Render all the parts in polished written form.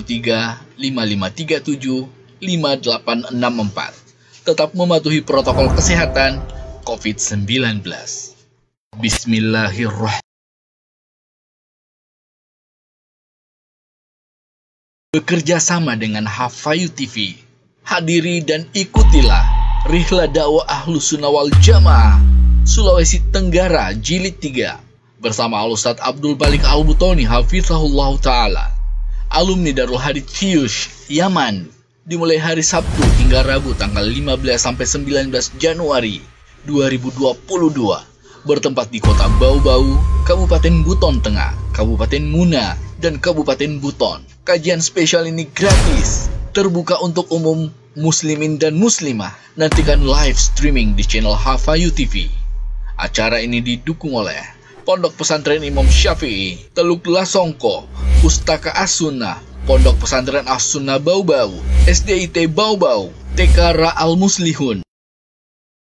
5864. Tetap mematuhi protokol kesehatan COVID-19. Bismillahirrahmanirrahim. Bekerja sama dengan Hafayu TV, hadiri dan ikutilah Rihla Dakwah Ahlus Sunnah wal Jamaah Sulawesi Tenggara Jilid 3 bersama Al-Ustadz Abdul Balik Al-Butoni Hafizahullah Ta'ala, alumni Darul Hadits Fiyush, Yaman, dimulai hari Sabtu hingga Rabu tanggal 15-19 Januari 2022, bertempat di Kota Bau-Bau, Kabupaten Buton Tengah, Kabupaten Muna, dan Kabupaten Buton. Kajian spesial ini gratis, terbuka untuk umum muslimin dan muslimah. Nantikan live streaming di channel Hafayu TV. Acara ini didukung oleh Pondok Pesantren Imam Syafi'i, Teluk Lasongko, Pustaka As-Sunnah, Pondok Pesantren As-Sunnah Bau-Bau, SDIT Bau-Bau, TK Ra'al Muslihun.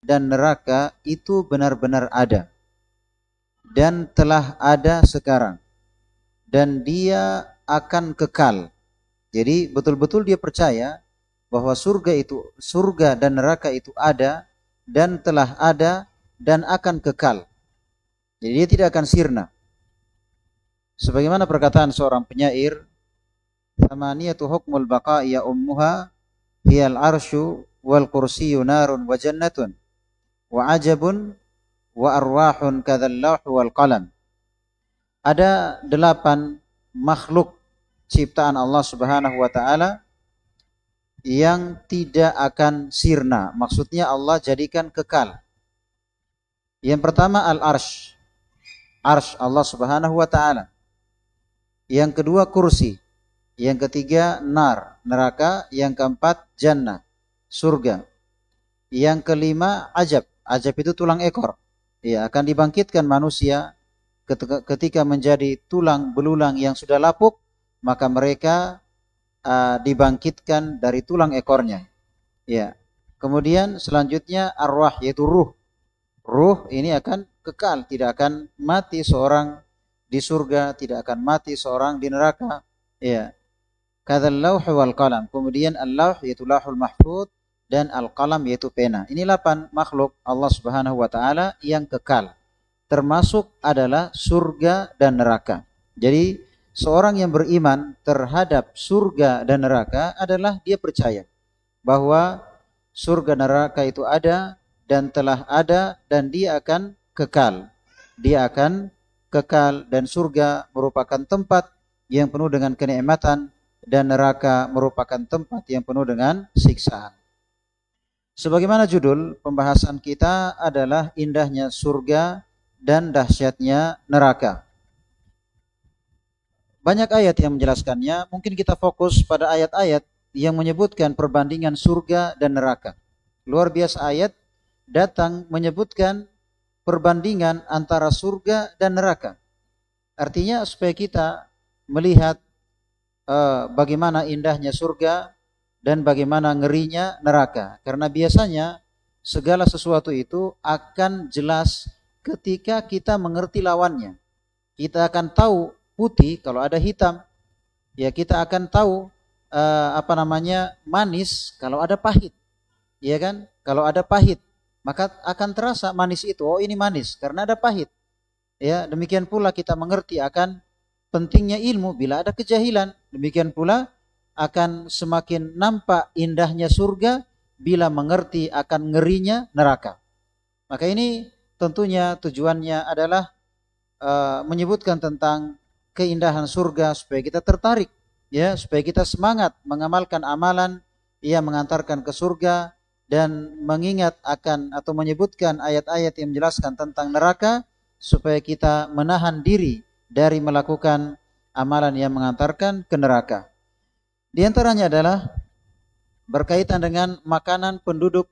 Dan neraka itu benar-benar ada dan telah ada sekarang, dan dia akan kekal. Jadi betul-betul dia percaya bahwa surga dan neraka itu ada dan telah ada dan akan kekal. Jadi dia tidak akan sirna. Sebagaimana perkataan seorang penyair, "Thamaniyatu hukmul baqa'i ya ummuha hiyal arsyu wal kursiyyu narun wa jannatun wa ajabun wa arwahun kadzal lawhu wal qalam." Ada 8 makhluk ciptaan Allah Subhanahu wa taala yang tidak akan sirna. Maksudnya Allah jadikan kekal. Yang pertama al-arsh. Arsh Allah Subhanahu wa taala. Yang kedua kursi. Yang ketiga nar, neraka. Yang keempat jannah, surga. Yang kelima ajab. Ajab itu tulang ekor. Ya, akan dibangkitkan manusia ketika menjadi tulang belulang yang sudah lapuk, maka mereka dibangkitkan dari tulang ekornya. Ya. Kemudian selanjutnya arwah, yaitu ruh. Ruh ini akan kekal, tidak akan mati seorang di surga, tidak akan mati seorang di neraka. Ya. Kadzal lauh wal qalam. Kemudian al-lauh yaitu lauhul mahfuz dan al-qalam yaitu pena. Ini 8 makhluk Allah Subhanahu wa taala yang kekal. Termasuk adalah surga dan neraka. Jadi seorang yang beriman terhadap surga dan neraka adalah dia percaya bahwa surga neraka itu ada dan telah ada dan dia akan kekal. Dia akan kekal, dan surga merupakan tempat yang penuh dengan kenikmatan dan neraka merupakan tempat yang penuh dengan siksaan. Sebagaimana judul pembahasan kita adalah indahnya surga dan dahsyatnya neraka. Banyak ayat yang menjelaskannya. Mungkin kita fokus pada ayat-ayat yang menyebutkan perbandingan surga dan neraka. Luar biasa ayat datang menyebutkan perbandingan antara surga dan neraka. Artinya supaya kita melihat bagaimana indahnya surga dan bagaimana ngerinya neraka. Karena biasanya segala sesuatu itu akan jelas ketika kita mengerti lawannya. Kita akan tahu putih kalau ada hitam. Ya, kita akan tahu manis kalau ada pahit. Ya kan? Kalau ada pahit, maka akan terasa manis itu. Oh, ini manis karena ada pahit. Ya, demikian pula kita mengerti akan pentingnya ilmu bila ada kejahilan. Demikian pula akan semakin nampak indahnya surga bila mengerti akan ngerinya neraka. Maka ini tentunya tujuannya adalah menyebutkan tentang keindahan surga supaya kita tertarik, ya, supaya kita semangat mengamalkan amalan yang mengantarkan ke surga, dan mengingat akan atau menyebutkan ayat-ayat yang menjelaskan tentang neraka supaya kita menahan diri dari melakukan amalan yang mengantarkan ke neraka. Di antaranya adalah berkaitan dengan makanan penduduk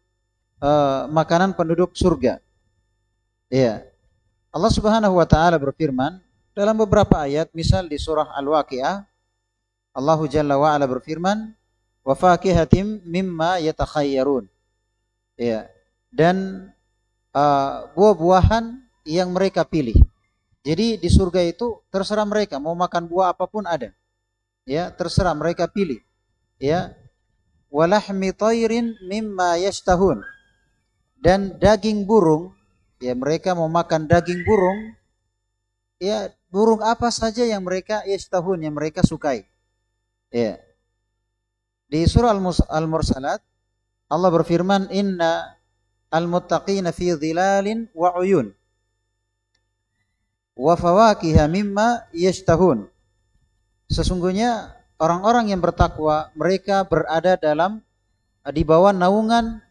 surga. Ya. Allah Subhanahu wa taala berfirman dalam beberapa ayat, misal di surah Al-Waqiah, Allah Jalla wa ala berfirman, "Wa fakihatim mimma yatakhayyarun." Ya. Dan buah-buahan yang mereka pilih. Jadi di surga itu terserah mereka mau makan buah apapun ada. Ya, terserah mereka pilih. Ya, walahmi tayrin mimma yashtahun. Dan daging burung, ya mereka mau makan daging burung, ya burung apa saja yang mereka yashtahun, yang mereka sukai. Ya. Di surah Al-Mursalat Allah berfirman, inna al-muttaqina fi dhilalin wa uyun wa fawakiha mimma yashtahun. Sesungguhnya orang-orang yang bertakwa mereka berada di bawah naungan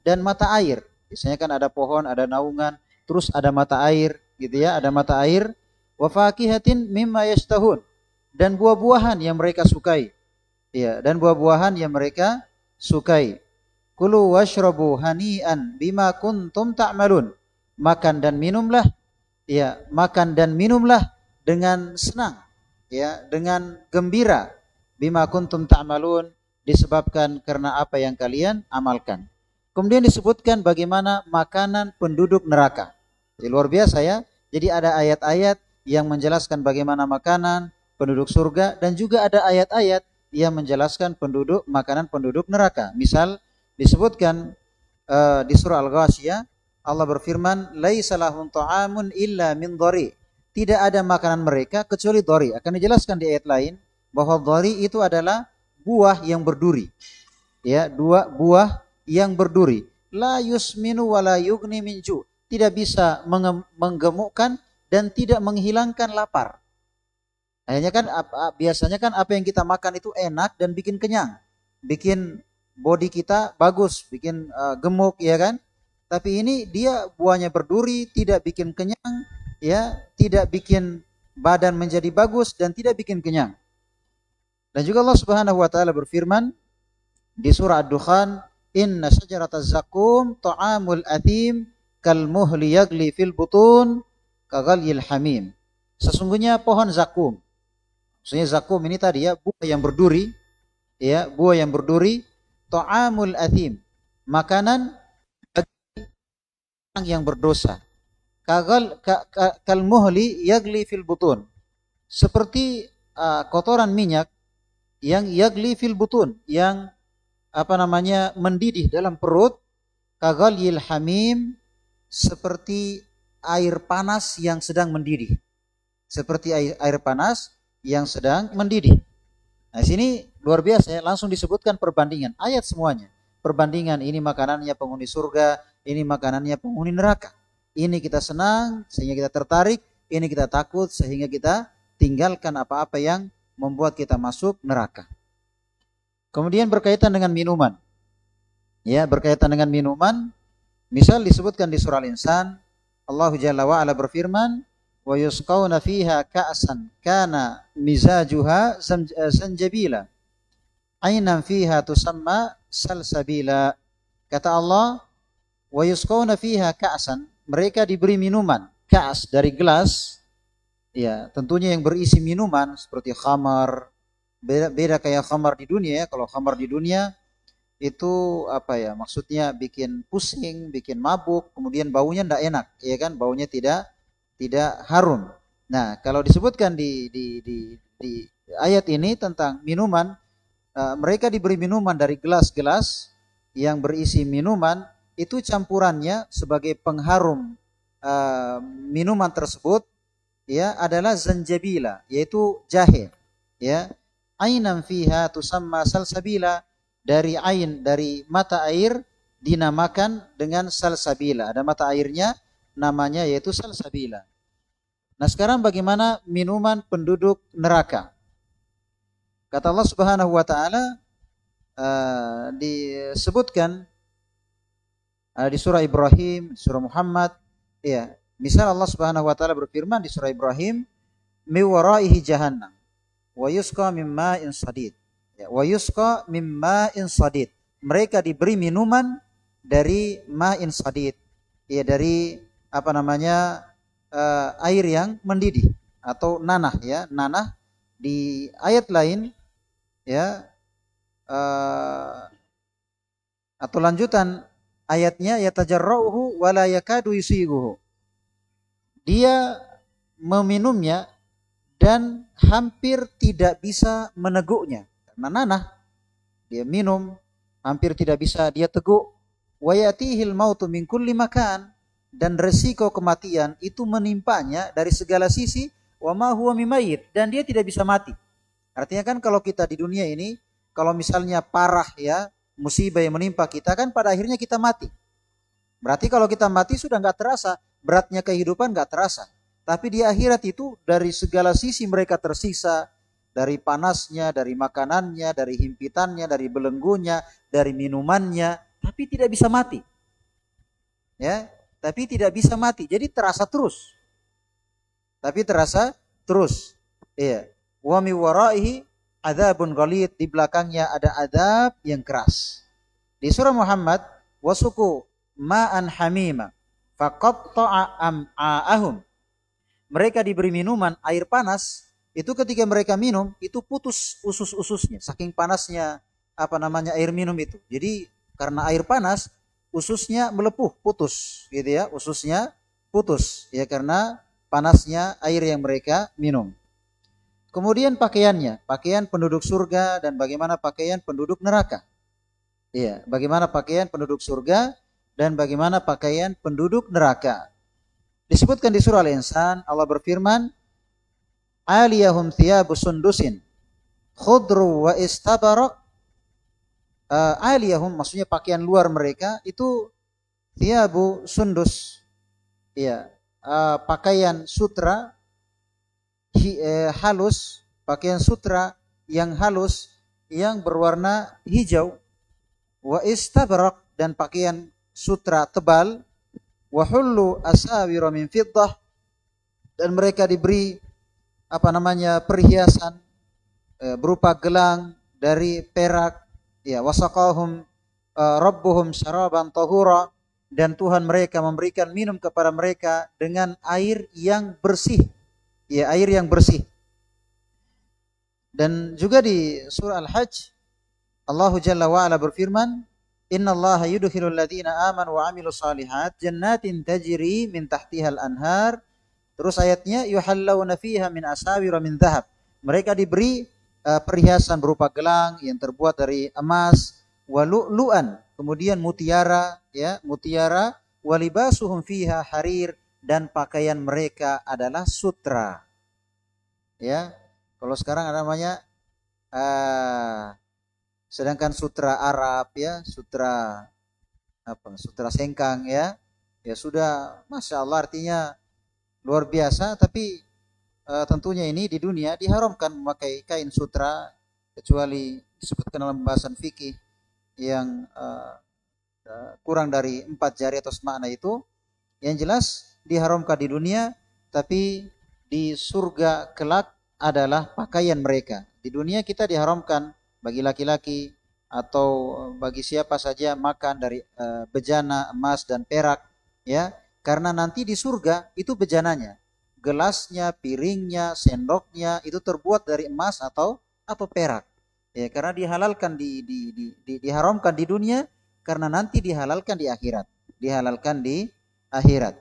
dan mata air. Biasanya kan ada pohon, ada naungan, terus ada mata air, gitu ya, ada mata air. Wa fakihatin mimma yashtahun, dan buah-buahan yang mereka sukai. Ya, dan buah-buahan yang mereka sukai. Kulu washrabu hani'an bima kuntum ta'malun. Makan dan minumlah, ya, makan dan minumlah dengan senang, ya, dengan gembira. Bima kuntum ta'malun, disebabkan karena apa yang kalian amalkan. Kemudian disebutkan bagaimana makanan penduduk neraka. Jadi, luar biasa ya. Jadi ada ayat-ayat yang menjelaskan bagaimana makanan penduduk surga, dan juga ada ayat-ayat yang menjelaskan makanan penduduk neraka. Misal disebutkan di surah Al-Ghasyiyah Allah berfirman, laisa lahum ta'amun illa min dhari. Tidak ada makanan mereka kecuali dhari. Akan dijelaskan di ayat lain bahwa dhari itu adalah buah yang berduri. Ya, buah yang berduri. La yusminu wa la yughni min ju'. Tidak bisa menggemukkan dan tidak menghilangkan lapar. Akhirnya kan biasanya kan apa yang kita makan itu enak dan bikin kenyang, bikin body kita bagus, bikin gemuk, ya kan? Tapi ini dia buahnya berduri, tidak bikin kenyang, ya, tidak bikin badan menjadi bagus dan tidak bikin kenyang. Dan juga Allah Subhanahu wa taala berfirman di surah Ad-Dukhan, inna syajarataz zakum ta'amul athim kal muhli yagli fil butun kaghalyil hamim. Sesungguhnya pohon zakum. Maksudnya zakum ini tadi ya, buah yang berduri, ya, buah yang berduri, ta'amul athim, makanan bagi orang yang berdosa. Kal muhli yagli fil butun. Seperti kotoran minyak yang yagli fil butun, yang mendidih dalam perut. Kaghalyil hamim, seperti air panas yang sedang mendidih. Seperti air panas yang sedang mendidih. Nah, sini luar biasa ya, langsung disebutkan perbandingan ayat semuanya. Perbandingan, ini makanannya penghuni surga, ini makanannya penghuni neraka. Ini kita senang sehingga kita tertarik, ini kita takut sehingga kita tinggalkan apa-apa yang membuat kita masuk neraka. Kemudian berkaitan dengan minuman. Ya, berkaitan dengan minuman, misal disebutkan di surah Al-Insan, Allah Jalla wa Ala berfirman, wa yusqawna fiha ka'san kana mizajuha zanjabila ainan fiha tusamma salsabila. Kata Allah, wa yusqawna fiha ka'san, mereka diberi minuman, ka's dari gelas, ya, tentunya yang berisi minuman seperti khamar. Beda kayak khamar di dunia ya. Kalau khamar di dunia itu maksudnya bikin pusing, bikin mabuk, kemudian baunya tidak enak, ya kan, baunya tidak harum. Nah, kalau disebutkan di ayat ini tentang minuman, mereka diberi minuman dari gelas-gelas yang berisi minuman, itu campurannya sebagai pengharum minuman tersebut, ya, adalah zanjabila, yaitu jahe, ya. Ainan fiha tusamma salsabila, dari ain, dari mata air dinamakan dengan salsabila. Ada mata airnya namanya yaitu salsabila. Nah, sekarang bagaimana minuman penduduk neraka? Kata Allah Subhanahu wa taala, disebutkan di surah Ibrahim, surah Muhammad, ya. Misal Allah Subhanahu wa taala berfirman di surah Ibrahim, mi waraihi jahannam wa yusqa min ma'in sadid. Ya, wa yusqa min ma'in sadid. Mereka diberi minuman dari ma'in sadid. Ya, dari air yang mendidih atau nanah, ya, nanah. Di ayat lain, ya, atau lanjutan ayatnya, yatajarrauhu wa la yakadu yusighuhu. Dia meminumnya dan hampir tidak bisa meneguknya karena nanah. Dia minum, hampir tidak bisa dia teguk. Wa yatihil mautu min kulli makan, dan resiko kematian itu menimpanya dari segala sisi. Wa ma huwa mimayit, dan dia tidak bisa mati. Artinya kan kalau kita di dunia ini, kalau misalnya parah ya, musibah yang menimpa kita kan pada akhirnya kita mati. Berarti kalau kita mati sudah nggak terasa, beratnya kehidupan nggak terasa. Tapi di akhirat itu dari segala sisi mereka tersiksa, dari panasnya, dari makanannya, dari himpitannya, dari belenggunya, dari minumannya, tapi tidak bisa mati. Ya, tapi tidak bisa mati. Jadi terasa terus. Tapi terasa terus. Iya. Wa mi waraihi adzabun ghalid, di belakangnya ada azab yang keras. Di surah Muhammad, wasuku ma'an hamima faqatta'a am'a'ahum. Mereka diberi minuman air panas, itu ketika mereka minum itu putus usus-ususnya saking panasnya air minum itu. Jadi karena air panas ususnya melepuh, putus gitu ya, ususnya putus ya karena panasnya air yang mereka minum. Kemudian pakaiannya, pakaian penduduk surga dan bagaimana pakaian penduduk neraka. Iya, bagaimana pakaian penduduk surga dan bagaimana pakaian penduduk neraka. Disebutkan di surah Al-Insan, Allah berfirman, aliyahum thiyabu sundusin khudru wa istabarak. Aliyahum maksudnya pakaian luar mereka itu thiyabu sundus. Iya, pakaian sutra halus, pakaian sutra yang halus yang berwarna hijau. Wa istabarak, dan pakaian sutra tebal. Wa hullu asawira min fiddah, dan mereka diberi perhiasan berupa gelang dari perak. Ya, wasaqahum rabbuhum syaraban tahura, dan Tuhan mereka memberikan minum kepada mereka dengan air yang bersih. Ya, air yang bersih. Dan juga di surah Al-Hajj Allah Jalla wa Ala berfirman, innallaha yudkhilul ladzina amanu wa amilus shalihat jannatin tajri min tahtihal anhar. Terus ayatnya yuhallawna fiha min asawira min dhahab. Mereka diberi perhiasan berupa gelang yang terbuat dari emas, wa lu'lu'an, kemudian mutiara ya, mutiara, wa libasuhum fiha harir, dan pakaian mereka adalah sutra. Ya, kalau sekarang ada namanya sedangkan sutra Arab ya, sutra sutra sengkang ya, ya sudah, masya Allah, artinya luar biasa. Tapi tentunya ini di dunia diharamkan memakai kain sutra, kecuali disebutkan dalam pembahasan fikih yang kurang dari 4 jari atau semakna itu. Yang jelas diharamkan di dunia, tapi di surga kelak adalah pakaian mereka. Di dunia kita diharamkan bagi laki-laki atau bagi siapa saja makan dari bejana emas dan perak ya, karena nanti di surga itu bejananya, gelasnya, piringnya, sendoknya itu terbuat dari emas atau perak ya, karena dihalalkan diharamkan di dunia, karena nanti dihalalkan di akhirat, dihalalkan di akhirat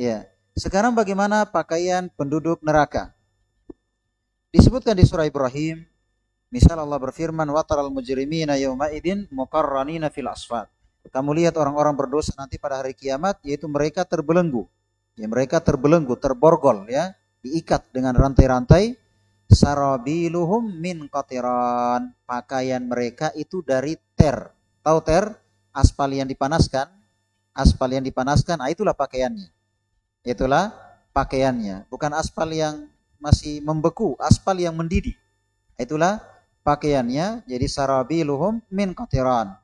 ya. Sekarang bagaimana pakaian penduduk neraka? Disebutkan di surah Ibrahim, misal Allah berfirman, wa taral mujrimina yauma idzin muqarranina fil asfad. Kamu lihat orang-orang berdosa nanti pada hari kiamat, yaitu mereka terbelenggu. Ya, mereka terbelenggu, terborgol ya, diikat dengan rantai-rantai. Sarabiluhum min qatiran. Pakaian mereka itu dari ter. Tahu ter? Aspal yang dipanaskan. Aspal yang dipanaskan, itulah pakaiannya. Itulah pakaiannya. Bukan aspal yang masih membeku, aspal yang mendidih. Itulah pakaiannya. Jadi sarabiluhum min qatiran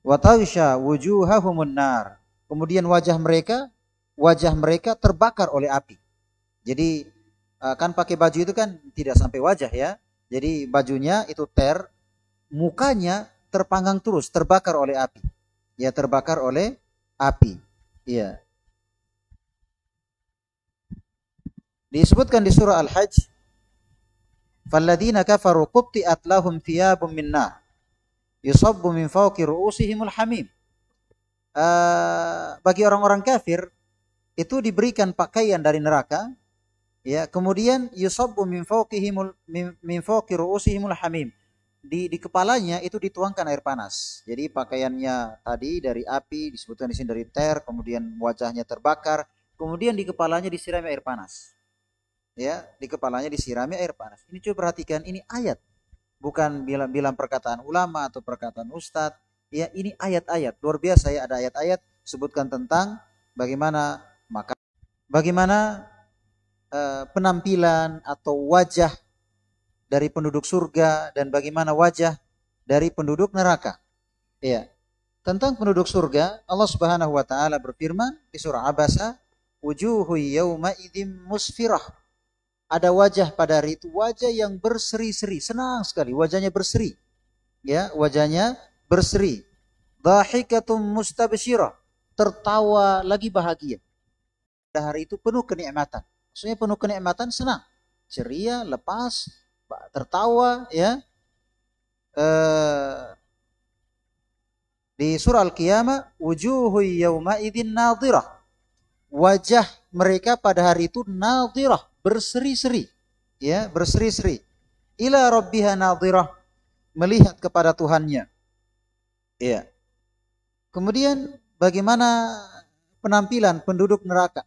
wa taghsha wujuhahumun nar. Kemudian wajah mereka terbakar oleh api. Jadi kan pakai baju itu kan tidak sampai wajah ya. Jadi bajunya itu ter, mukanya terpanggang terus, terbakar oleh api. Ya, terbakar oleh api. Iya. Disebutkan di surah Al-Hajj, falladzina kafaru qutti'at lahum thiyabun min nar yusabbu min fawqi ru'usihimul hamim. Bagi orang-orang kafir itu diberikan pakaian dari neraka Ya, kemudian yusabbu min fawqi ru'usihimul hamim. Di kepalanya itu dituangkan air panas. Jadi pakaiannya tadi dari api, disebutkan di sini dari ter, kemudian wajahnya terbakar, kemudian di kepalanya disirami air panas. Ya, di kepalanya disirami air panas. Ini coba perhatikan, ini ayat, bukan bilang perkataan ulama atau perkataan ustadz. Ya, ini ayat-ayat luar biasa ya, ada ayat-ayat sebutkan tentang bagaimana penampilan atau wajah dari penduduk surga dan bagaimana wajah dari penduduk neraka. Iya. Tentang penduduk surga, Allah Subhanahu wa taala berfirman di surah Abasa, "Wujuhu yauma idzim musfirah." Ada wajah pada hari itu, wajah yang berseri-seri, senang sekali, wajahnya berseri. Ya, wajahnya berseri. Dhahikatum mustabsyirah, tertawa lagi bahagia. Pada hari itu penuh kenikmatan. Maksudnya penuh kenikmatan, senang, ceria, lepas, tertawa, ya. Di surah Al-Qiyamah, wujuhu yawma idzin nadhirah. Wajah mereka pada hari itu nadhirah, berseri-seri. Ya, berseri-seri. Ila rabbiha nadhirah, melihat kepada Tuhannya. Ya. Kemudian bagaimana penampilan penduduk neraka?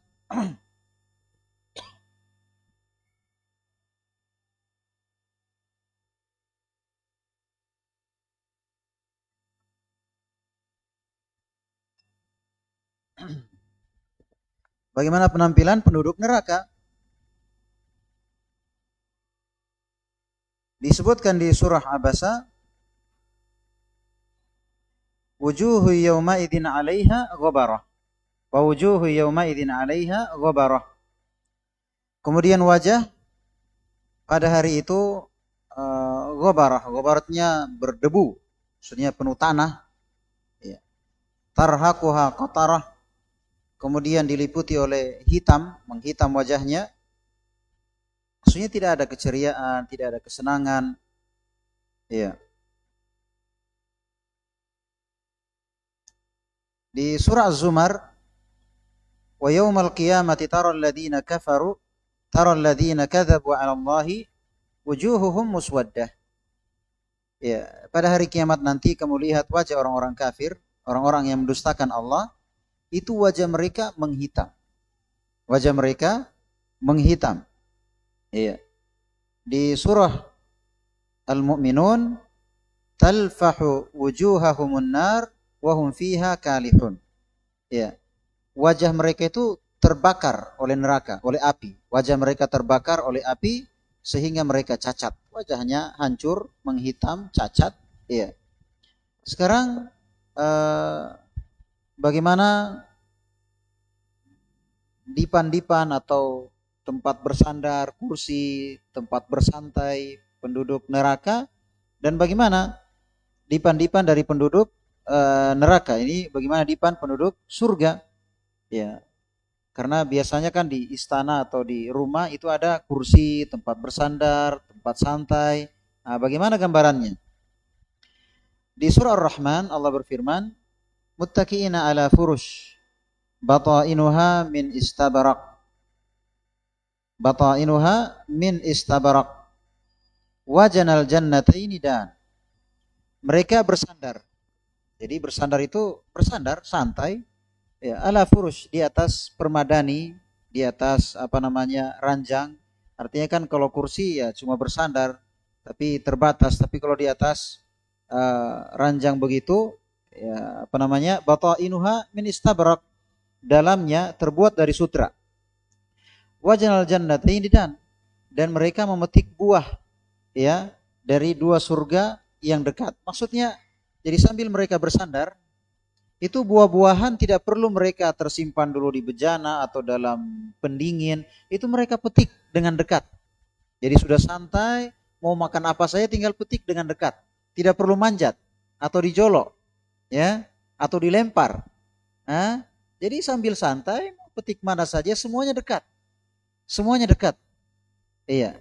Bagaimana penampilan penduduk neraka? Disebutkan di surah Abasa, wujuhu yawma idzin 'alaiha ghabarah. Wa wujuhu yawma idzin 'alaiha ghabarah. Kemudian wajah pada hari itu ghabarah. Ghabaratnya berdebu, maksudnya penuh tanah. Ya. Tarhaquha qatarah. Kemudian diliputi oleh hitam, menghitam wajahnya. Maksudnya tidak ada keceriaan, tidak ada kesenangan. Ya. Di surah Az-Zumar, wa yaumal qiyamati taral ladzina kafaru taral ladzina kadzabu 'ala Allahi wujuhuhum muswaddah. Ya, pada hari kiamat nanti kamu lihat wajah orang-orang kafir, orang-orang yang mendustakan Allah, itu wajah mereka menghitam. Wajah mereka menghitam. Iya. Di surah Al-Mu'minun, talfahu wujuhahumun nar wa hum fiha kalihun. Ya. Wajah mereka itu terbakar oleh neraka, oleh api. Wajah mereka terbakar oleh api sehingga mereka cacat. Wajahnya hancur, menghitam, cacat. Iya. Sekarang bagaimana dipan-dipan atau tempat bersandar, kursi, tempat bersantai penduduk neraka, dan bagaimana dipan-dipan dari penduduk neraka. Ini bagaimana dipan penduduk surga. Ya, karena biasanya kan di istana atau di rumah itu ada kursi, tempat bersandar, tempat santai. Nah, bagaimana gambarannya? Di surah Ar-Rahman Allah berfirman, muttaqiina ala furush batainuha min istabarak. Batainuha min istabarak. Wajanal jannataini dan. Mereka bersandar. Jadi bersandar itu bersandar santai, ya, ala furush, di atas permadani, di atas ranjang. Artinya kan kalau kursi ya cuma bersandar tapi terbatas, tapi kalau di atas ranjang begitu ya batainuha min istabrak, dalamnya terbuat dari sutra. Wajanal jannataini dan mereka memetik buah ya dari dua surga yang dekat. Maksudnya jadi sambil mereka bersandar itu buah-buahan tidak perlu mereka tersimpan dulu di bejana atau dalam pendingin, itu mereka petik dengan dekat. Jadi sudah santai, mau makan apa saja tinggal petik dengan dekat. Tidak perlu manjat atau dijolok, ya, atau dilempar. Nah, jadi sambil santai, mau petik mana saja semuanya dekat. Semuanya dekat. Iya.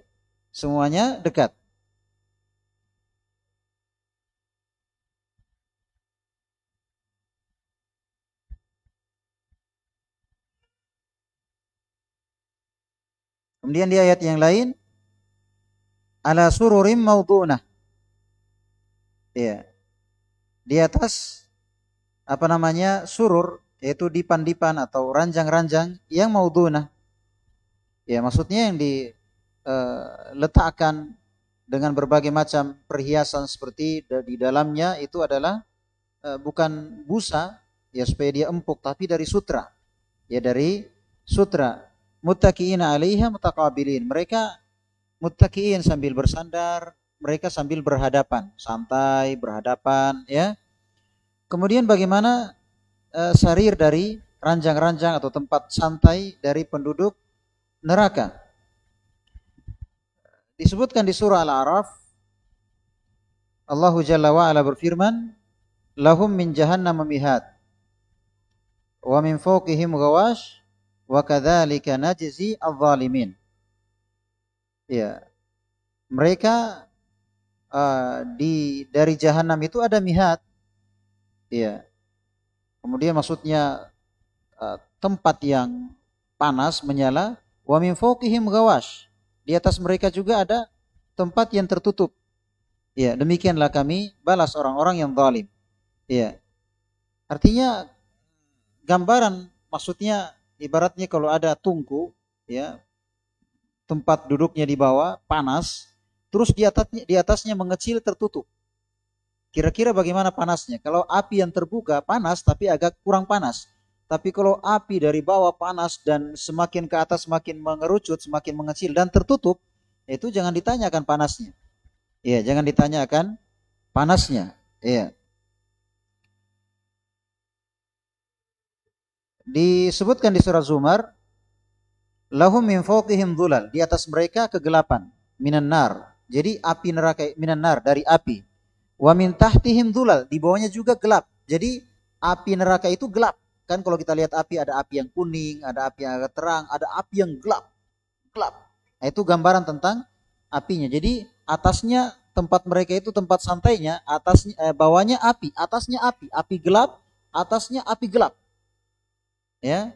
Semuanya dekat. Kemudian di ayat yang lain, ala sururim maudunah. Ya, di atas surur, yaitu dipan-dipan atau ranjang-ranjang yang maudunah. Ya, maksudnya yang diletakkan dengan berbagai macam perhiasan seperti di dalamnya itu adalah bukan busa ya supaya dia empuk, tapi dari sutra. Ya, dari sutra. Muttaqiina 'alaiha mutaqabilin. Mereka muttaqiin sambil bersandar, mereka sambil berhadapan, santai berhadapan ya. Kemudian bagaimana sarir dari ranjang-ranjang atau tempat santai dari penduduk neraka. Disebutkan di surah Al-A'raf, Allah Jalla wa Ala berfirman, lahum min jahannam mihad wa min fawqihim ghawash wa kadzalika najzi adh-dhalimin. Ya, mereka dari jahanam itu ada mihad. Ya. Kemudian maksudnya tempat yang panas menyala, wa min fawqihim ghawash. Di atas mereka juga ada tempat yang tertutup. Ya, demikianlah kami balas orang-orang yang zalim. Ya. Artinya gambaran, maksudnya ibaratnya kalau ada tungku, ya, tempat duduknya di bawah panas, terus di atasnya mengecil tertutup. Kira-kira bagaimana panasnya? Kalau api yang terbuka panas tapi agak kurang panas. Tapi kalau api dari bawah panas dan semakin ke atas semakin mengerucut, semakin mengecil dan tertutup, itu jangan ditanyakan panasnya. Iya, jangan ditanyakan panasnya. Iya. Disebutkan di surah Zumar, lahum min fawqihim dhulal, di atas mereka kegelapan, minan nar. Jadi api neraka, minan nar, dari api. Wa min tahtihim dhulal, di bawahnya juga gelap. Jadi api neraka itu gelap. Kan kalau kita lihat api, ada api yang kuning, ada api yang agak terang, ada api yang gelap. Gelap. Nah, itu gambaran tentang apinya. Jadi atasnya tempat mereka itu tempat santainya, atasnya bawahnya api, atasnya api, api gelap, atasnya api gelap. Ya.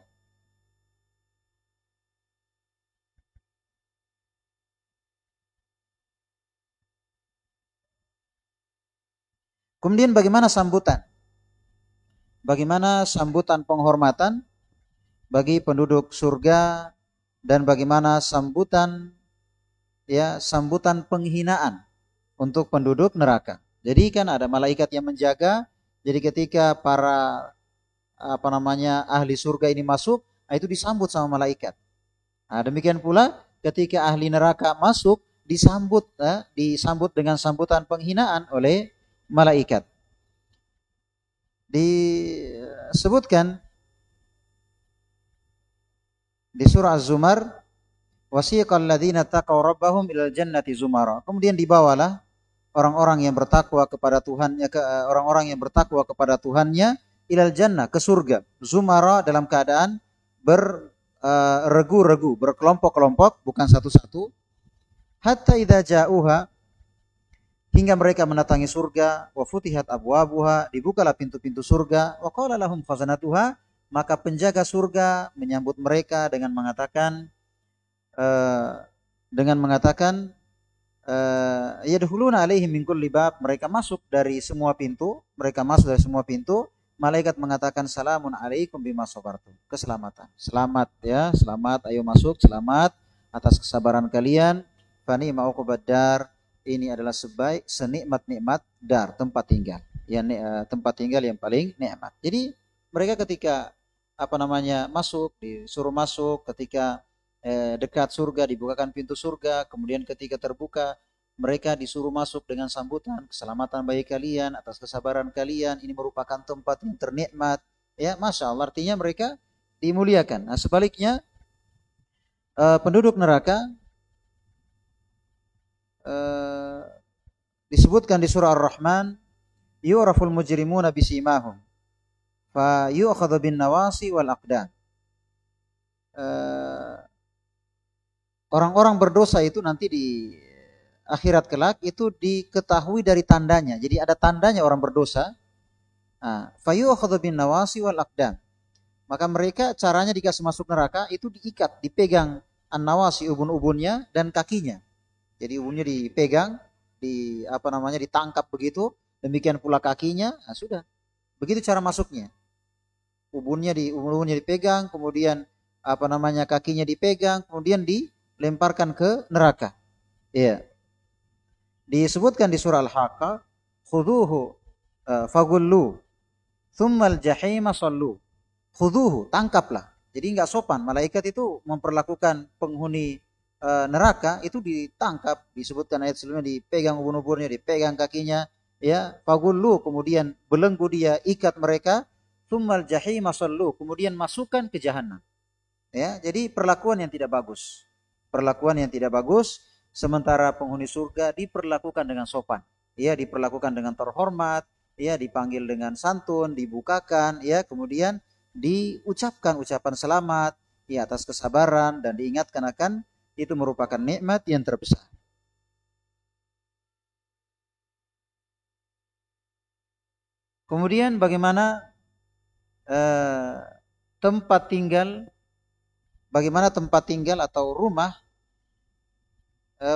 Kemudian bagaimana sambutan? Bagaimana sambutan penghormatan bagi penduduk surga dan bagaimana sambutan sambutan penghinaan untuk penduduk neraka. Jadi kan ada malaikat yang menjaga. Jadi ketika para ahli surga ini masuk, itu disambut sama malaikat. Nah, demikian pula ketika ahli neraka masuk disambut dengan sambutan penghinaan oleh malaikat. Disebutkan di surah Az-Zumar, wasiqal ladzina taqaw rabbahum ilal jannati zumara. Kemudian dibawalah orang-orang yang bertakwa kepada Tuhannya, orang-orang yang bertakwa kepada Tuhannya ilal jannah, ke surga. Zumara dalam keadaan berregu-regu, berkelompok-kelompok, bukan satu-satu. Hatta idza ja'uha, hingga mereka mendatangi surga, wa futihat abwabuha, dibukalah pintu-pintu surga, wa qala lahum khazanatuha, maka penjaga surga menyambut mereka dengan mengatakan yadkhuluna alaihim min kulli bab, mereka masuk dari semua pintu, malaikat mengatakan salamun alaikum bima sabartum, keselamatan. Selamat ya, selamat, ayo masuk, selamat atas kesabaran kalian. Fani ma'uqubad dar, ini adalah senikmat-nikmat dar, tempat tinggal. Tempat tinggal yang paling nikmat. Jadi mereka ketika masuk, disuruh masuk, ketika dekat surga dibukakan pintu surga, kemudian ketika terbuka mereka disuruh masuk dengan sambutan, keselamatan bagi kalian atas kesabaran kalian, ini merupakan tempat yang ternikmat. Ya, Masya Allah, artinya mereka dimuliakan. Nah, sebaliknya penduduk neraka disebutkan di surah Ar-Rahman, yu'raful mujrimuna bisimahum fa yu'khadhu bin nawasi wal aqdam. Orang-orang berdosa itu nanti di akhirat kelak itu diketahui dari tandanya. Jadi ada tandanya orang berdosa. Fa yu'khadhu bin nawasi wal aqdam. Maka mereka caranya dikasih masuk neraka itu diikat, dipegang an-nawasi, ubun-ubunnya dan kakinya. Jadi ubunnya dipegang, ditangkap begitu, demikian pula kakinya. Nah, sudah. Begitu cara masuknya. Ubunnya dipegang, kemudian kakinya dipegang, kemudian dilemparkan ke neraka. Iya. Disebutkan di surah Al-Haqqah, khuduhu fagullu thummal jahima sallu. Khuduhu, tangkaplah. Jadi enggak sopan. Malaikat itu memperlakukan penghuni neraka itu ditangkap. Disebutkan ayat sebelumnya, dipegang ubun-ubunnya, dipegang kakinya, ya, fagullu, kemudian belenggu dia, ikat mereka, thummal jahima sallu, kemudian masukkan ke jahanam. Ya, jadi perlakuan yang tidak bagus. Perlakuan yang tidak bagus, sementara penghuni surga diperlakukan dengan sopan. Ya, diperlakukan dengan terhormat, ya, dipanggil dengan santun, dibukakan, ya, kemudian diucapkan ucapan selamat, ya, atas kesabaran, dan diingatkan akan itu merupakan nikmat yang terbesar. Kemudian bagaimana tempat tinggal atau rumah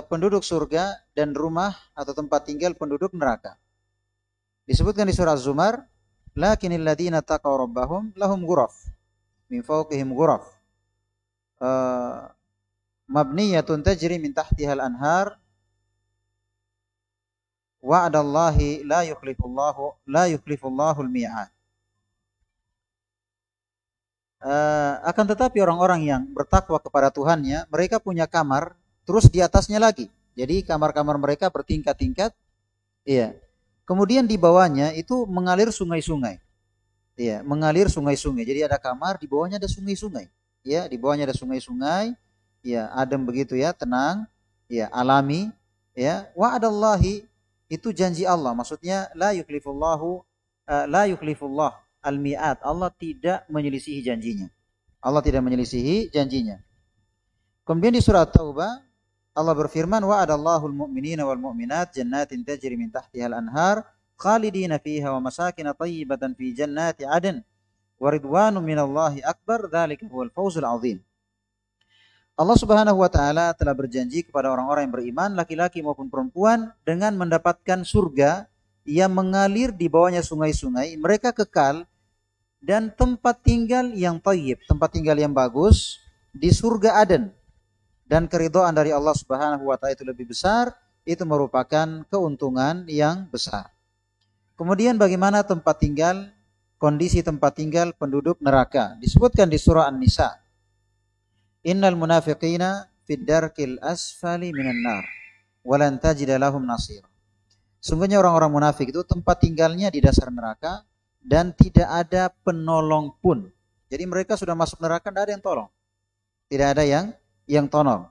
penduduk surga dan rumah atau tempat tinggal penduduk neraka. Disebutkan di surah Az-Zumar, lakinil ladzina taqaw rabbahum lahum ghuraf min fawqihim ghuraf mabniyatun tajri min tahtihal anhar wa'adallahi la yukhlifullahu al-mi'ad. Akan tetapi orang-orang yang bertakwa kepada Tuhannya, mereka punya kamar terus di atasnya lagi. Jadi kamar-kamar mereka bertingkat-tingkat. Iya. Kemudian di bawahnya itu mengalir sungai-sungai. Iya, mengalir sungai-sungai. Jadi ada kamar, di bawahnya ada sungai-sungai. Ya, di bawahnya ada sungai-sungai. Ya, adem begitu ya, tenang, ya, alami, ya. Wa'adallahi, itu janji Allah. Maksudnya la yukhlifullah al-mi'at. Allah tidak menyelisihi janjinya. Allah tidak menyelisihi janjinya. Kemudian di surah Taubah Allah berfirman, wa'adallahu al-mu'minina wal mu'minat jannatin tajri min tahtiha al-anhar khalidina fiha wa masakin thayyibatan fi jannati 'adn wa ridwanun minallahi akbar dzalika huwal fawzul 'adzim. Allah Subhanahu wa taala telah berjanji kepada orang-orang yang beriman, laki-laki maupun perempuan, dengan mendapatkan surga yang mengalir di bawahnya sungai-sungai, mereka kekal, dan tempat tinggal yang thayyib, tempat tinggal yang bagus di surga Aden. Dan keridhaan dari Allah Subhanahu wa taala itu lebih besar, itu merupakan keuntungan yang besar. Kemudian bagaimana kondisi tempat tinggal penduduk neraka? Disebutkan di surah An-Nisa. Innal munafiqina fid darkil asfali minan nar wa lan tajida lahum nasir. Sungguhnya orang-orang munafik itu tempat tinggalnya di dasar neraka dan tidak ada penolong pun. Jadi mereka sudah masuk neraka, tidak ada yang tolong. Tidak ada yang tolong.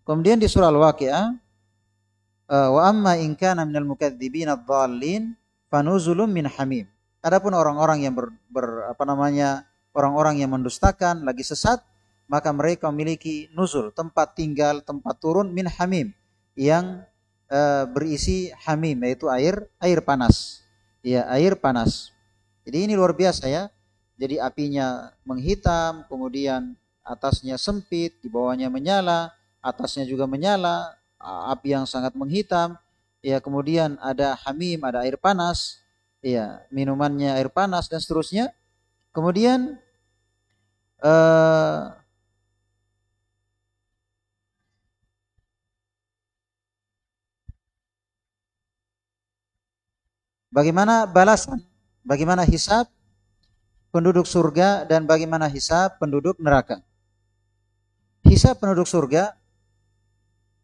Kemudian di surah Al-Waqi'ah, wa amma in kana minal mukadzibin adh-dhallin fanuzulun min hamim. Adapun orang-orang yang orang-orang yang mendustakan, lagi sesat, maka mereka memiliki nuzul, tempat tinggal, tempat turun min hamim, yang berisi hamim, yaitu air panas. Ya, air panas. Jadi ini luar biasa ya. Jadi apinya menghitam, kemudian atasnya sempit, di bawahnya menyala, atasnya juga menyala, api yang sangat menghitam. Ya, kemudian ada hamim, ada air panas. Ya, minumannya air panas dan seterusnya. Kemudian bagaimana balasan, bagaimana hisab penduduk surga dan bagaimana hisab penduduk neraka. Hisab penduduk surga,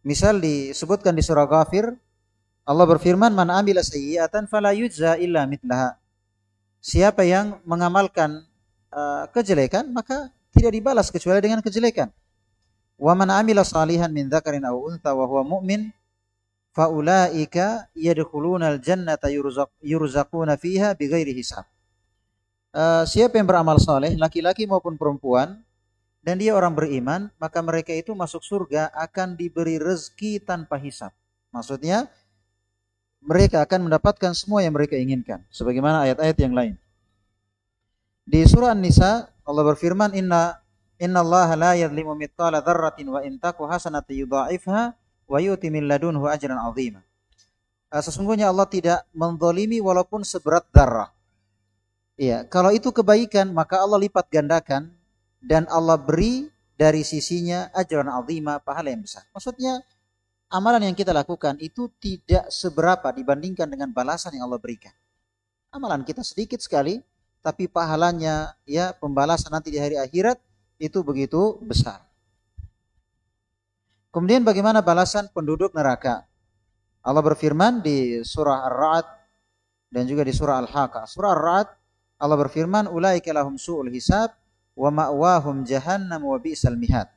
misal disebutkan di surah Ghafir, Allah berfirman, man amila sayyi'atan fala yujza illa mitlaha. Siapa yang mengamalkan kejelekan, maka tidak dibalas kecuali dengan kejelekan. Wa man amila salihan min dzakarin aw untha wa huwa mu'min faulaika yadkhulunal jannata yurzaquna fiha bighairi hisab. Siapa yang beramal saleh, laki-laki maupun perempuan, dan dia orang beriman, maka mereka itu masuk surga akan diberi rezeki tanpa hisab. Maksudnya mereka akan mendapatkan semua yang mereka inginkan, sebagaimana ayat-ayat yang lain. Di surah An-Nisa Allah berfirman, Innallaha la yadhlimu mithqala dzarratin wa in taku hasanatan yudha'ifha wa yu'ti min ladunhu ajran 'azima. Sesungguhnya Allah tidak menzalimi walaupun seberat zarrah. Iya, kalau itu kebaikan maka Allah lipat gandakan dan Allah beri dari sisinya ajran 'azima, pahala yang besar. Maksudnya amalan yang kita lakukan itu tidak seberapa dibandingkan dengan balasan yang Allah berikan. Amalan kita sedikit sekali, tapi pahalanya, ya, pembalasan nanti di hari akhirat itu begitu besar. Kemudian bagaimana balasan penduduk neraka? Allah berfirman di surah Ar-Ra'd dan juga di surah Al-Haqqah. Surah Ar-Ra'd Allah berfirman, ulaika lahum su'ul hisab wa ma'wahum jahannam wa bi'sal mihad.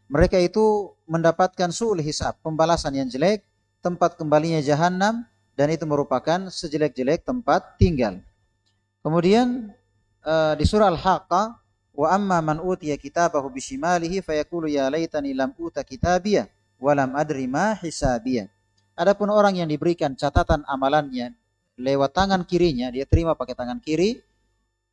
Mereka itu mendapatkan su'ul hisab, pembalasan yang jelek, tempat kembalinya jahannam, dan itu merupakan sejelek-jelek tempat tinggal. Kemudian di surah Al-Haqqah, wa amma man utiya kitabahu bishimalihi fayaqulu ya laitani lam uta kitabiyah wa lam adri ma hisabiyah. Adapun orang yang diberikan catatan amalannya lewat tangan kirinya, dia terima pakai tangan kiri,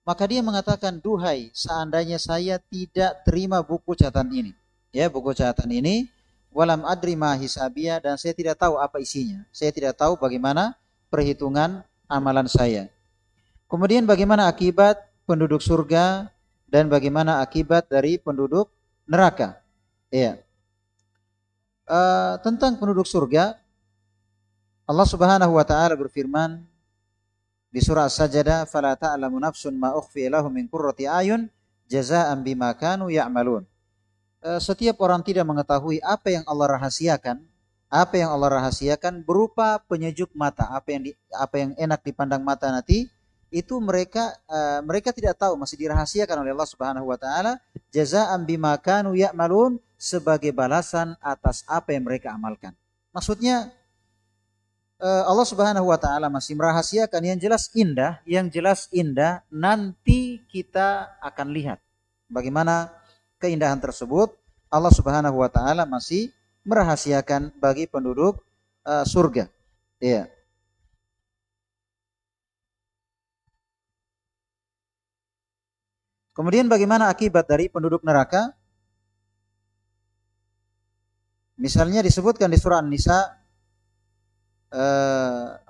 maka dia mengatakan, duhai seandainya saya tidak terima buku catatan ini. Ya, buku catatan ini, walam adri ma hisabiyah, dan saya tidak tahu apa isinya. Saya tidak tahu bagaimana perhitungan amalan saya. Kemudian bagaimana akibat penduduk surga dan bagaimana akibat dari penduduk neraka. Ya. Tentang penduduk surga, Allah Subhanahu wa taala berfirman di surah As-Sajdah, "Fala ta'lamu nafsun ma ukhfiya lahum min qurrati ayun jazaa'an bima kanu ya'malun." Setiap orang tidak mengetahui apa yang Allah rahasiakan berupa penyejuk mata, apa yang enak dipandang mata nanti, itu mereka tidak tahu, masih dirahasiakan oleh Allah Subhanahu wa taala, jazaa'an bima kanu ya'malun, sebagai balasan atas apa yang mereka amalkan. Maksudnya Allah Subhanahu wa taala masih merahasiakan yang jelas indah nanti kita akan lihat bagaimana keindahan tersebut. Allah Subhanahu wa taala masih merahasiakan bagi penduduk surga. Iya. Kemudian bagaimana akibat dari penduduk neraka? Misalnya disebutkan di surah An-Nisa,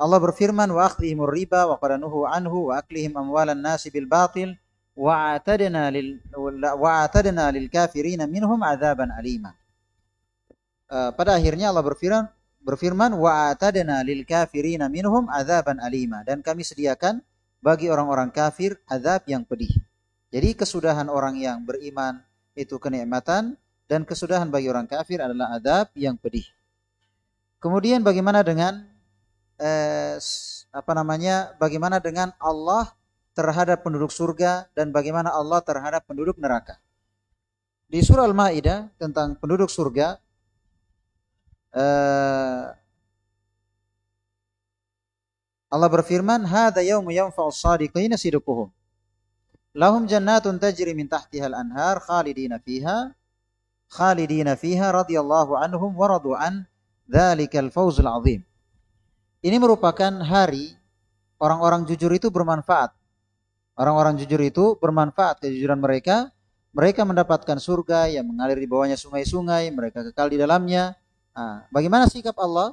Allah berfirman, wa akhlihimur riba wa qadanuhu anhu wa aklihim amwalan nasi bil batil wa atadna lil kafirin minhum adzaban alima. Pada akhirnya Allah berfirman wa atadna lil kafirin minhum adzaban alima, dan kami sediakan bagi orang-orang kafir azab yang pedih. Jadi kesudahan orang yang beriman itu kenikmatan, dan kesudahan bagi orang kafir adalah azab yang pedih. Kemudian bagaimana dengan bagaimana dengan Allah terhadap penduduk surga dan bagaimana Allah terhadap penduduk neraka? Di surah Al-Maidah tentang penduduk surga, Allah berfirman, "Hadza yaumu yanfa'us shadiqina sidquhum. Lahum jannatun tajri min tahtiha al-anhar khalidina fiha radhiyallahu anhum wa radu an dzalikal fawzul 'adzim." Ini merupakan hari orang-orang jujur itu bermanfaat. Orang-orang jujur itu bermanfaat kejujuran mereka. Mereka mendapatkan surga yang mengalir di bawahnya sungai-sungai. Mereka kekal di dalamnya. Bagaimana sikap Allah?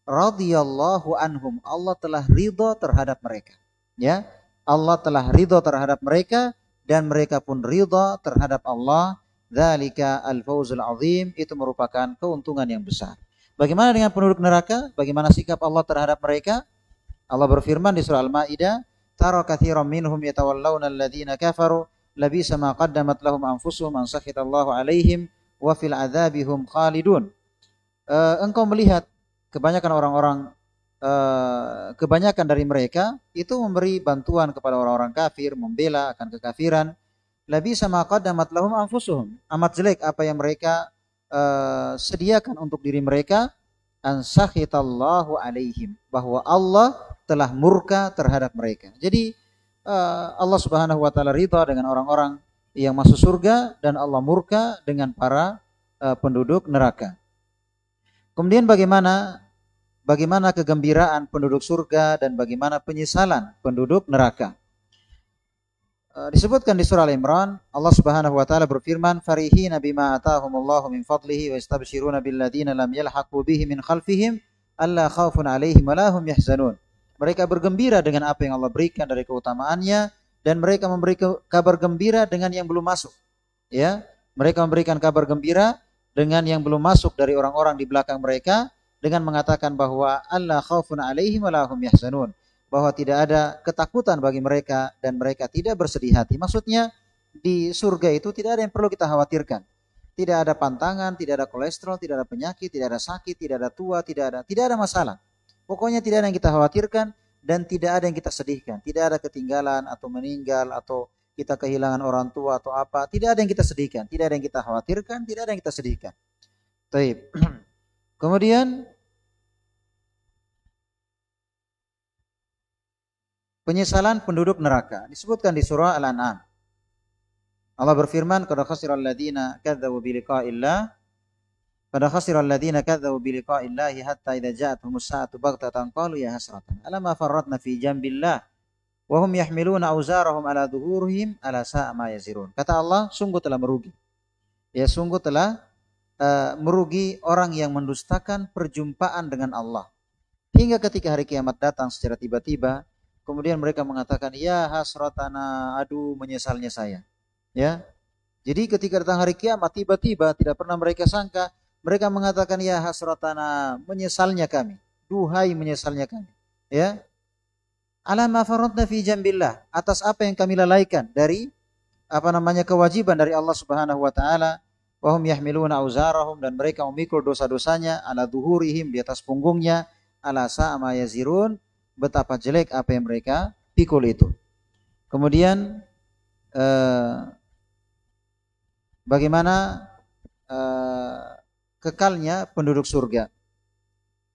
Radhiyallahu anhum. Allah telah ridha terhadap mereka. Ya, Allah telah ridha terhadap mereka dan mereka pun ridha terhadap Allah. Dzalika al-fawzul 'adzim. Itu merupakan keuntungan yang besar. Bagaimana dengan penduduk neraka? Bagaimana sikap Allah terhadap mereka? Allah berfirman di surah Al-Maidah, "Tara katsiran minhum yatawallawna alladziina kafaru labisa ma qaddamat lahum anfusuhum an sakhitallahu 'alaihim wa fil 'adzabihum khalidun." Engkau melihat kebanyakan dari mereka itu memberi bantuan kepada orang-orang kafir, membela akan kekafiran. Labisa ma qaddamat lahum anfusuhum. Amat jelek apa yang mereka sediakan untuk diri mereka, an sakhitallahu alaihim, bahwa Allah telah murka terhadap mereka. Jadi Allah Subhanahu wa taala ridha dengan orang-orang yang masuk surga dan Allah murka dengan para penduduk neraka. Kemudian bagaimana kegembiraan penduduk surga dan bagaimana penyesalan penduduk neraka? disebutkan di surah Al-Imran, Allah Subhanahu wa taala berfirman, "Farihina bima atahumullahu min fadlihi wa yastabshiruna billadzina lam yalhaqu bihi min khalfihim alla khaufun 'alaihim wa la hum yahzanun." Mereka bergembira dengan apa yang Allah berikan dari keutamaannya dan mereka memberi kabar gembira dengan yang belum masuk. Ya, mereka memberikan kabar gembira dengan yang belum masuk dari orang-orang di belakang mereka dengan mengatakan bahwa alla khaufun 'alaihim wa la hum yahzanun, bahwa tidak ada ketakutan bagi mereka dan mereka tidak bersedih hati. Maksudnya di surga itu tidak ada yang perlu kita khawatirkan. Tidak ada pantangan, tidak ada kolesterol, tidak ada penyakit, tidak ada sakit, tidak ada tua, tidak ada masalah. Pokoknya tidak ada yang kita khawatirkan dan tidak ada yang kita sedihkan. Tidak ada ketinggalan atau meninggal atau kita kehilangan orang tua atau apa. Tidak ada yang kita sedihkan, tidak ada yang kita khawatirkan, tidak ada yang kita sedihkan. Baik. Kemudian penyesalan penduduk neraka disebutkan di surah Al-An'am. Allah berfirman, "Qad khasiral ladzina kadzdzabu bi liqa'illah, qad khasiral ladzina kadzdzabu bi liqa'illahi hatta idza ja'atuhumus sa'atu baghtatan qalu ya hasratan ala ma farratna fi jambillah wa hum yahmiluna awzarahum ala dhuhurihim ala sa'a ma yazirun." Kata Allah, sungguh telah merugi. Ya, sungguh telah merugi orang yang mendustakan perjumpaan dengan Allah. Hingga ketika hari kiamat datang secara tiba-tiba, kemudian mereka mengatakan, "Ya hasratana, aduh menyesalnya saya." Ya. Jadi ketika datang hari kiamat tiba-tiba tidak pernah mereka sangka, mereka mengatakan, "Ya hasratana, menyesalnya kami. Duhai menyesalnya kami." Ya. Ala ma faradna fi jambillah, atas apa yang kami lalaikan dari kewajiban dari Allah Subhanahu wa taala. Wa hum yahmiluna auzarahum, dan mereka memikul dosa-dosanya ala duhurihim, di atas punggungnya, ala sa'a ma yazirun, betapa jelek apa yang mereka pikul itu. Kemudian bagaimana kekalnya penduduk surga.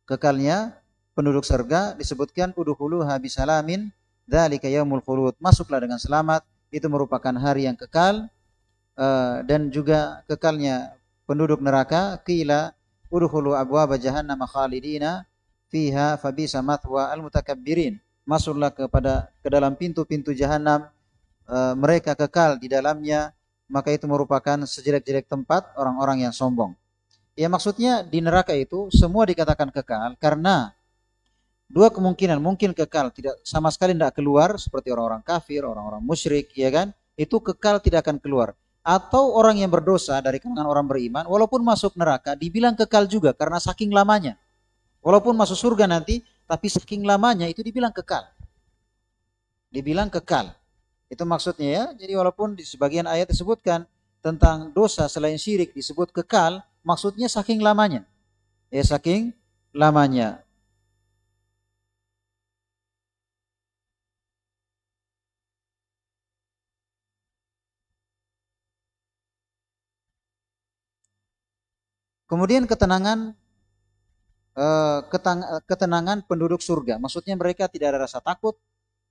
Kekalnya penduduk surga disebutkan udkhuluha bisalamin dzalika yaumul khulud. Masuklah dengan selamat, itu merupakan hari yang kekal. Dan juga kekalnya penduduk neraka, qila udkhulu abwaaba jahannam khalidina fiha fabisa mathwa al-mutakabbirin. Masuklah ke dalam pintu-pintu jahanam, mereka kekal di dalamnya, maka itu merupakan sejelek-jelek tempat orang-orang yang sombong. Ya, maksudnya di neraka itu semua dikatakan kekal karena dua kemungkinan, mungkin kekal tidak sama sekali tidak keluar seperti orang-orang kafir, orang-orang musyrik, ya kan? Itu kekal tidak akan keluar. Atau orang yang berdosa dari kalangan orang beriman, walaupun masuk neraka dibilang kekal juga karena saking lamanya. Walaupun masuk surga nanti, tapi saking lamanya itu dibilang kekal. Dibilang kekal. Itu maksudnya ya. Jadi walaupun di sebagian ayat disebutkan tentang dosa selain syirik disebut kekal, maksudnya saking lamanya. Ya, saking lamanya. Kemudian ketenangan penduduk surga. Maksudnya mereka tidak ada rasa takut.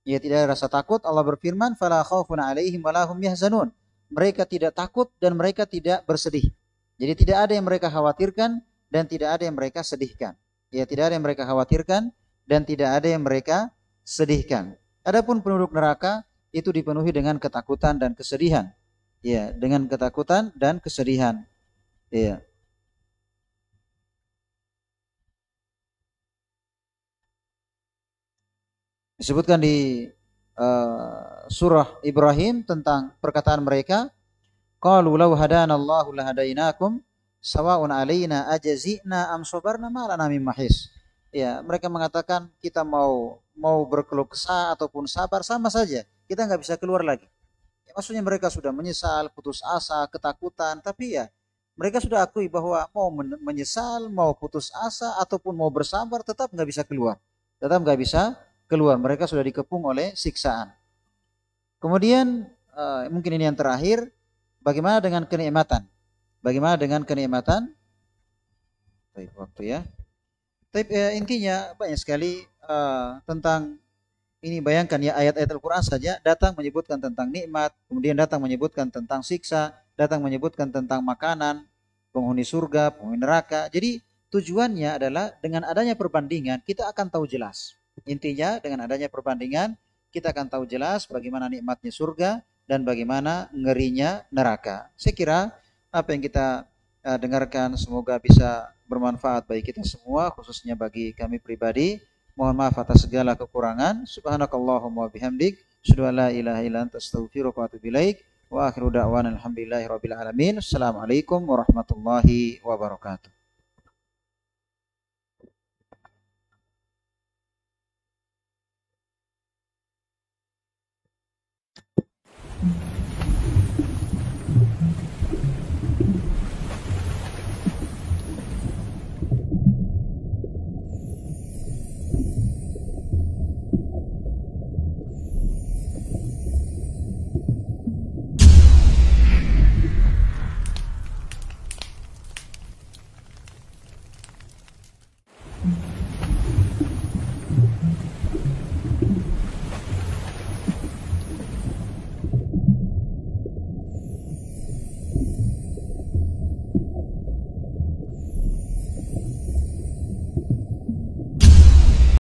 Ya, tidak ada rasa takut. Allah berfirman, "Fala khaufun 'alaihim wa la hum yahzanun." Mereka tidak takut dan mereka tidak bersedih. Jadi tidak ada yang mereka khawatirkan dan tidak ada yang mereka sedihkan. Ya, tidak ada yang mereka khawatirkan dan tidak ada yang mereka sedihkan. Adapun penduduk neraka itu dipenuhi dengan ketakutan dan kesedihan. Ya, dengan ketakutan dan kesedihan. Ya. Disebutkan di surah Ibrahim tentang perkataan mereka, qalu law hadanallahu lahadainakum sawa'un alaina ajazina am sabarna ma lana min mahis. Ya, mereka mengatakan kita mau berkeluh kesah ataupun sabar sama saja, kita nggak bisa keluar lagi. Ya, maksudnya mereka sudah menyesal, putus asa, ketakutan, tapi ya mereka sudah akui bahwa mau menyesal, mau putus asa ataupun mau bersabar tetap nggak bisa keluar. Tetap nggak bisa keluar, mereka sudah dikepung oleh siksaan. Kemudian mungkin ini yang terakhir, bagaimana dengan kenikmatan? Bagaimana dengan kenikmatan? Baik, waktu ya. Tapi intinya banyak sekali tentang ini. Bayangkan ya, ayat-ayat Al-Quran saja datang menyebutkan tentang nikmat, kemudian datang menyebutkan tentang siksa, datang menyebutkan tentang makanan, penghuni surga, penghuni neraka. Jadi tujuannya adalah dengan adanya perbandingan kita akan tahu jelas. Intinya dengan adanya perbandingan kita akan tahu jelas bagaimana nikmatnya surga, dan bagaimana ngerinya neraka. Saya kira apa yang kita dengarkan semoga bisa bermanfaat bagi kita semua, khususnya bagi kami pribadi. Mohon maaf atas segala kekurangan. Subhanakallahumma bihamdik, asyhadu an la ilaha illa anta astaghfiruka wa atubu ilaik. Wa akhiru da'wana alhamdulillahi rabbil alamin. Assalamualaikum warahmatullahi wabarakatuh.